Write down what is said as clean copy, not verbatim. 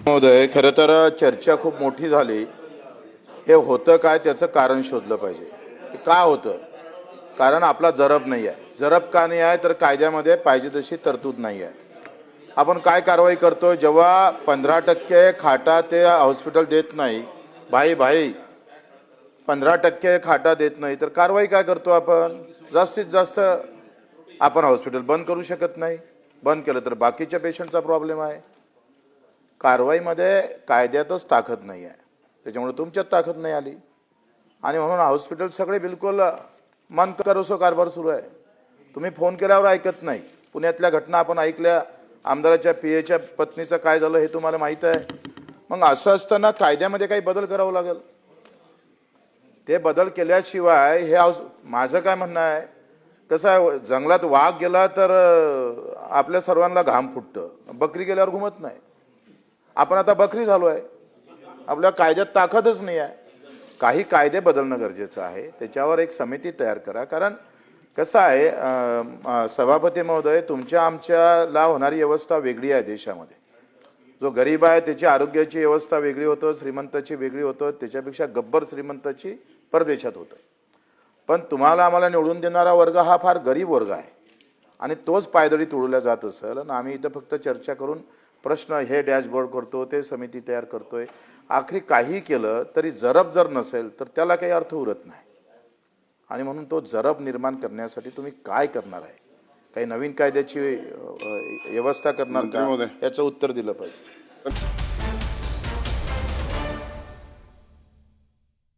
महोदय, खरं तर चर्चा खूप मोठी झाली. हे होतं काय त्याचं कारण शोधलं पाहिजे. ते का होतं? कारण आपला जरब नाही आहे. जरब का नाही आहे? तर कायद्यामध्ये पाहिजे तशी तरतूद नाही आहे. आपण काय कारवाई करतो जेव्हा 15% खाटा ते हॉस्पिटल देत नाही, भाई 15% खाटा देत नाही, तर कारवाई काय करतो आपण? जास्तीत जास्त आपण हॉस्पिटल बंद करू शकत नाही. बंद केलं तर बाकीच्या पेशंटचा प्रॉब्लेम आहे. कारवाईमध्ये कायद्यातच ताकद नाही आहे, त्याच्यामुळे तुमच्यात ताकद नाही आली आणि म्हणून हॉस्पिटल सगळे बिलकुल मन करोसो कारभार सुरू आहे. तुम्ही फोन केल्यावर ऐकत नाही. पुण्यातल्या घटना आपण ऐकल्या. आमदाराच्या पीएच्या पत्नीचं काय झालं हे तुम्हाला माहीत आहे. मग असं असताना कायद्यामध्ये काही बदल करावं लागेल. ते बदल केल्याशिवाय हे माझं काय म्हणणं आहे, कसं आहे, जंगलात वाघ गेला तर आपल्या सर्वांना घाम फुटतं, बकरी गेल्यावर घुमत नाही. आपण आता बकरी झालो आहे. आपल्या कायद्यात ताकदच नाही आहे. काही कायदे बदलणं गरजेचं आहे. त्याच्यावर एक समिती तयार करा. कारण कसं आहे, सभापती महोदय, तुमच्या आमच्याला होणारी व्यवस्था वेगळी आहे देशामध्ये. जो गरीब आहे त्याची आरोग्याची व्यवस्था वेगळी होतं, श्रीमंताची वेगळी होतं, त्याच्यापेक्षा गब्बर श्रीमंताची परदेशात होतं. पण तुम्हाला आम्हाला निवडून देणारा वर्ग हा फार गरीब वर्ग आहे आणि तोच पायदळी तुडवल्या जात असेल आणि आम्ही इथं फक्त चर्चा करून प्रश्न हे डॅशबोर्ड करतो, ते समिती तयार करतोय. आखरी काही केलं तरी जरब जर नसेल तर त्याला काही अर्थ उरत नाही. आणि म्हणून तो जरब निर्माण करण्यासाठी तुम्ही काय करणार आहे? काही नवीन कायद्याची व्यवस्था करणार का? याचं उत्तर दिलं पाहिजे.